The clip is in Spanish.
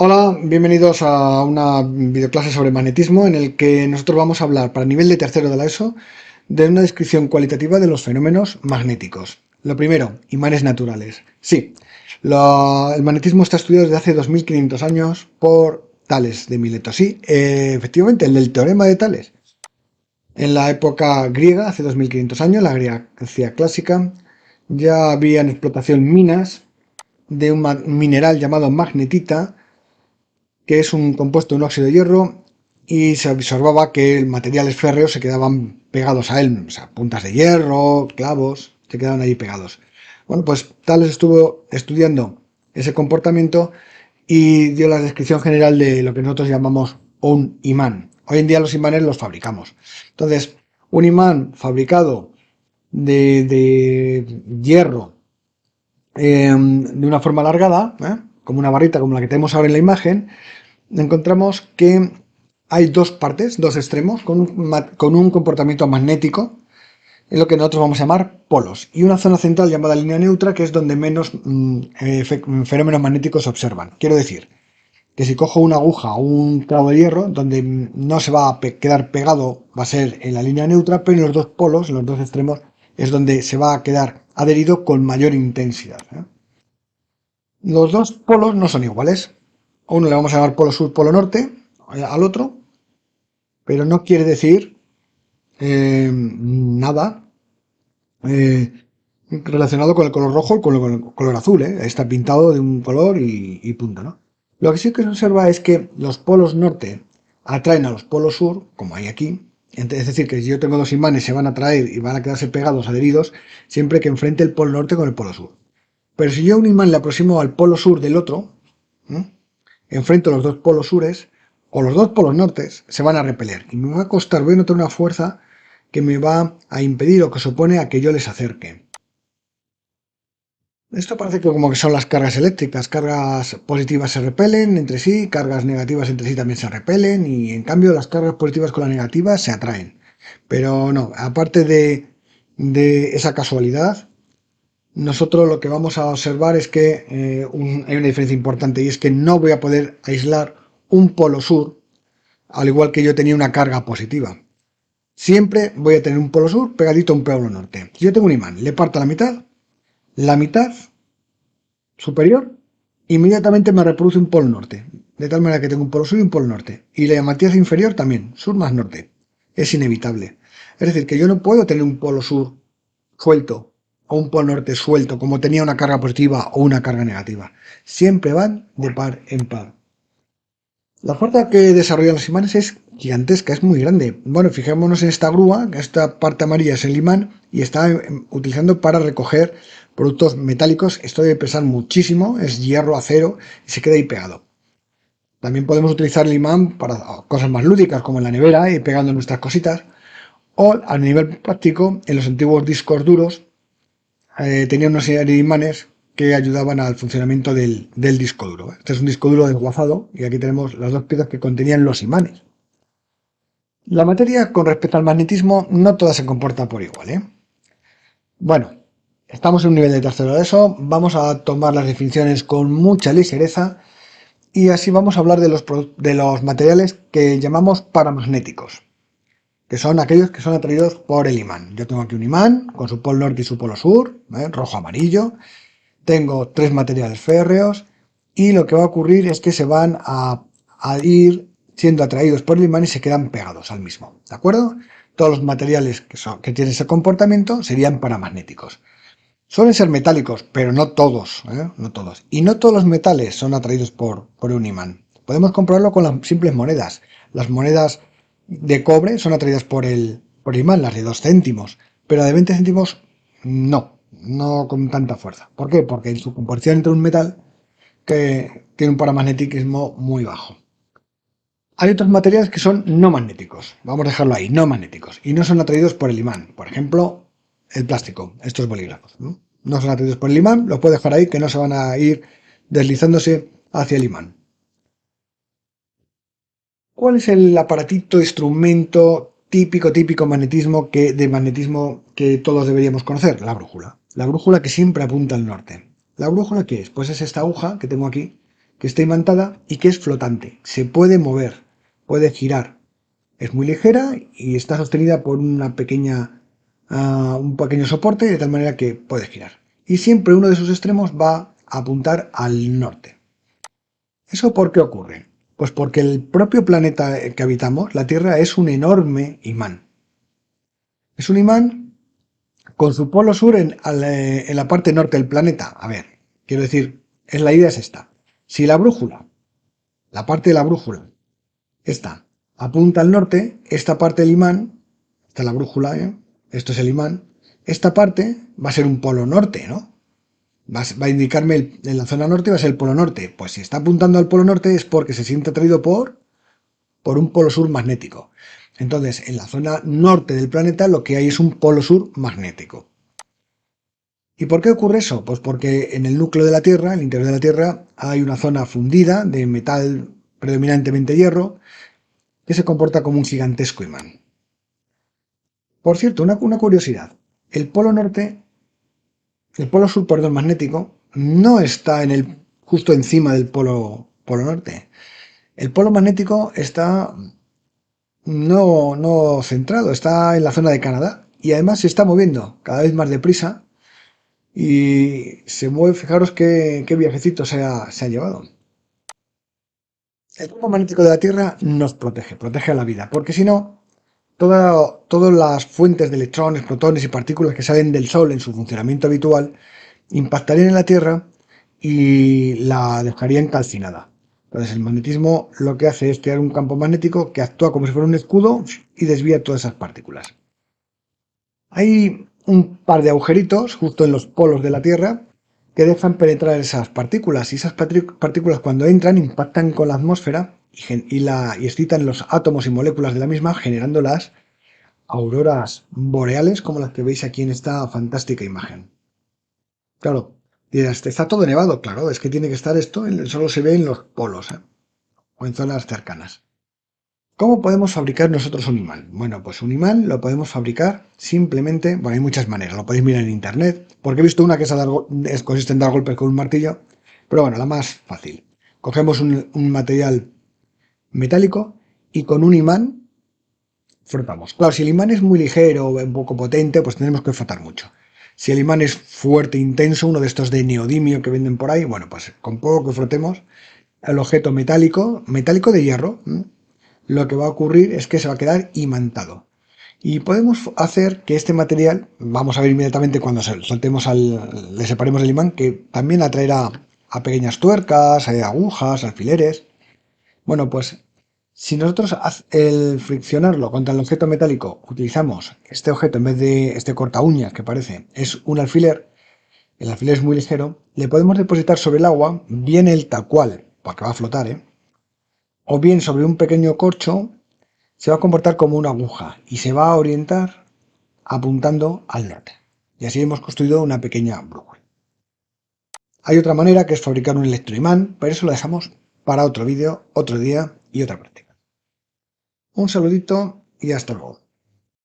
Hola, bienvenidos a una videoclase sobre magnetismo en el que nosotros vamos a hablar para nivel de tercero de la ESO de una descripción cualitativa de los fenómenos magnéticos. Lo primero, imanes naturales. Sí, el magnetismo está estudiado desde hace 2500 años por Tales de Mileto. Sí, efectivamente, el del teorema de Tales. En la época griega, hace 2500 años, la Grecia clásica, ya había en explotación minas de un mineral llamado magnetita, que es un compuesto de un óxido de hierro, y se observaba que materiales férreos se quedaban pegados a él, o sea, puntas de hierro, clavos, se quedaban ahí pegados. Bueno, pues Tales estuvo estudiando ese comportamiento y dio la descripción general de lo que nosotros llamamos un imán. Hoy en día los imanes los fabricamos. Entonces, un imán fabricado de hierro de una forma alargada, como una barrita como la que tenemos ahora en la imagen, encontramos que hay dos partes, dos extremos, con un comportamiento magnético, en lo que nosotros vamos a llamar polos, y una zona central llamada línea neutra, que es donde menos fenómenos magnéticos se observan. Quiero decir, que si cojo una aguja o un clavo de hierro, donde no se va a quedar pegado va a ser en la línea neutra, pero en los dos polos, en los dos extremos, es donde se va a quedar adherido con mayor intensidad. Los dos polos no son iguales. A uno le vamos a llamar polo sur, polo norte, al otro, pero no quiere decir nada eh, relacionado con el color rojo o con el color azul. Está pintado de un color y punto, ¿no? Lo que sí que se observa es que los polos norte atraen a los polos sur, como hay aquí. Es decir, que si yo tengo dos imanes se van a atraer y van a quedarse pegados, adheridos, siempre que enfrente el polo norte con el polo sur. Pero si yo a un imán le aproximo al polo sur del otro, ¿eh? Enfrento los dos polos sures o los dos polos nortes, se van a repeler. Y me va a costar, voy a notar una fuerza que me va a impedir o que supone a que yo les acerque. Esto parece que como que son las cargas eléctricas. Cargas positivas se repelen entre sí, cargas negativas entre sí también se repelen y en cambio las cargas positivas con las negativas se atraen. Pero no, aparte de esa casualidad, nosotros lo que vamos a observar es que hay una diferencia importante y es que no voy a poder aislar un polo sur al igual que yo tenía una carga positiva. Siempre voy a tener un polo sur pegadito a un polo norte. Si yo tengo un imán, le parto la mitad superior inmediatamente me reproduce un polo norte. De tal manera que tengo un polo sur y un polo norte. Y la mitad inferior también, sur más norte. Es inevitable. Es decir, que yo no puedo tener un polo sur suelto o un polo norte suelto como tenía una carga positiva o una carga negativa. Siempre van de par en par. La fuerza que desarrollan los imanes es gigantesca, es muy grande. Bueno, fijémonos en esta grúa, esta parte amarilla es el imán y está utilizando para recoger productos metálicos. Esto debe pesar muchísimo, es hierro, acero y se queda ahí pegado. También podemos utilizar el imán para cosas más lúdicas como en la nevera y pegando nuestras cositas. O a nivel práctico, en los antiguos discos duros tenían una serie de imanes que ayudaban al funcionamiento del disco duro. Este es un disco duro desguazado y aquí tenemos las dos piezas que contenían los imanes. La materia con respecto al magnetismo no toda se comporta por igual, ¿eh? Bueno, estamos en un nivel de tercero de eso, vamos a tomar las definiciones con mucha ligereza y así vamos a hablar de los materiales que llamamos paramagnéticos, que son aquellos que son atraídos por el imán. Yo tengo aquí un imán con su polo norte y su polo sur, rojo-amarillo. Tengo tres materiales férreos y lo que va a ocurrir es que se van a ir siendo atraídos por el imán y se quedan pegados al mismo, ¿de acuerdo? Todos los materiales que tienen ese comportamiento serían paramagnéticos. Suelen ser metálicos, pero no todos, ¿eh? No todos. Y no todos los metales son atraídos por un imán. Podemos comprobarlo con las simples monedas. Las monedas de cobre son atraídas por el imán, las de 2 céntimos, pero de 20 céntimos no con tanta fuerza. ¿Por qué? Porque en su composición entre un metal que tiene un paramagnetismo muy bajo. Hay otros materiales que son no magnéticos, vamos a dejarlo ahí, no magnéticos, y no son atraídos por el imán. Por ejemplo, el plástico, estos bolígrafos. No son atraídos por el imán, los puedo dejar ahí que no se van a ir deslizándose hacia el imán. ¿Cuál es el aparatito, instrumento típico de magnetismo que todos deberíamos conocer? La brújula. La brújula que siempre apunta al norte. ¿La brújula qué es? Pues es esta aguja que tengo aquí, que está imantada y que es flotante. Se puede mover, puede girar. Es muy ligera y está sostenida por un pequeño soporte de tal manera que puede girar. Y siempre uno de sus extremos va a apuntar al norte. ¿Eso por qué ocurre? Pues porque el propio planeta que habitamos, la Tierra, es un enorme imán. Es un imán con su polo sur en la parte norte del planeta. A ver, quiero decir, la idea es esta. Si la brújula, la parte de la brújula, esta, apunta al norte, esta parte del imán, esta es la brújula, esto es el imán, esta parte va a ser un polo norte, ¿no? Va a indicarme en la zona norte va a ser el polo norte. Pues si está apuntando al polo norte es porque se siente atraído por un polo sur magnético. Entonces, en la zona norte del planeta lo que hay es un polo sur magnético. ¿Y por qué ocurre eso? Pues porque en el núcleo de la Tierra, en el interior de la Tierra, hay una zona fundida de metal predominantemente hierro que se comporta como un gigantesco imán. Por cierto, una curiosidad. El polo norte, el polo sur, perdón, magnético, no está justo encima del polo norte. El polo magnético está no centrado, está en la zona de Canadá y además se está moviendo cada vez más deprisa y se mueve, fijaros qué viajecito se ha llevado. El campo magnético de la Tierra nos protege a la vida, porque si no, todas las fuentes de electrones, protones y partículas que salen del Sol en su funcionamiento habitual impactarían en la Tierra y la dejarían calcinada. Entonces el magnetismo lo que hace es crear un campo magnético que actúa como si fuera un escudo y desvía todas esas partículas. Hay un par de agujeritos justo en los polos de la Tierra que dejan penetrar esas partículas y esas partículas cuando entran impactan con la atmósfera y excitan los átomos y moléculas de la misma generando las auroras boreales como las que veis aquí en esta fantástica imagen. Claro, dirás, está todo nevado, claro, es que tiene que estar esto, solo se ve en los polos, o en zonas cercanas. ¿Cómo podemos fabricar nosotros un imán? Bueno, pues un imán lo podemos fabricar simplemente, bueno, hay muchas maneras, lo podéis mirar en internet, porque he visto una que consiste en dar golpes con un martillo, pero bueno, la más fácil. Cogemos un material metálico y con un imán frotamos. Claro, si el imán es muy ligero o un poco potente, pues tenemos que frotar mucho. Si el imán es fuerte, intenso, uno de estos de neodimio que venden por ahí, bueno, pues con poco que frotemos, el objeto metálico de hierro, lo que va a ocurrir es que se va a quedar imantado. Y podemos hacer que este material, vamos a ver inmediatamente cuando le separemos el imán, que también atraerá a pequeñas tuercas, a agujas, alfileres. Bueno, pues si nosotros el friccionarlo contra el objeto metálico utilizamos este objeto en vez de este corta uñas que parece, es un alfiler, el alfiler es muy ligero, le podemos depositar sobre el agua, bien el tal cual, porque va a flotar, o bien sobre un pequeño corcho, se va a comportar como una aguja y se va a orientar apuntando al norte. Y así hemos construido una pequeña brújula. Hay otra manera que es fabricar un electroimán, pero eso lo dejamos para otro vídeo, otro día y otra práctica. Un saludito y hasta luego.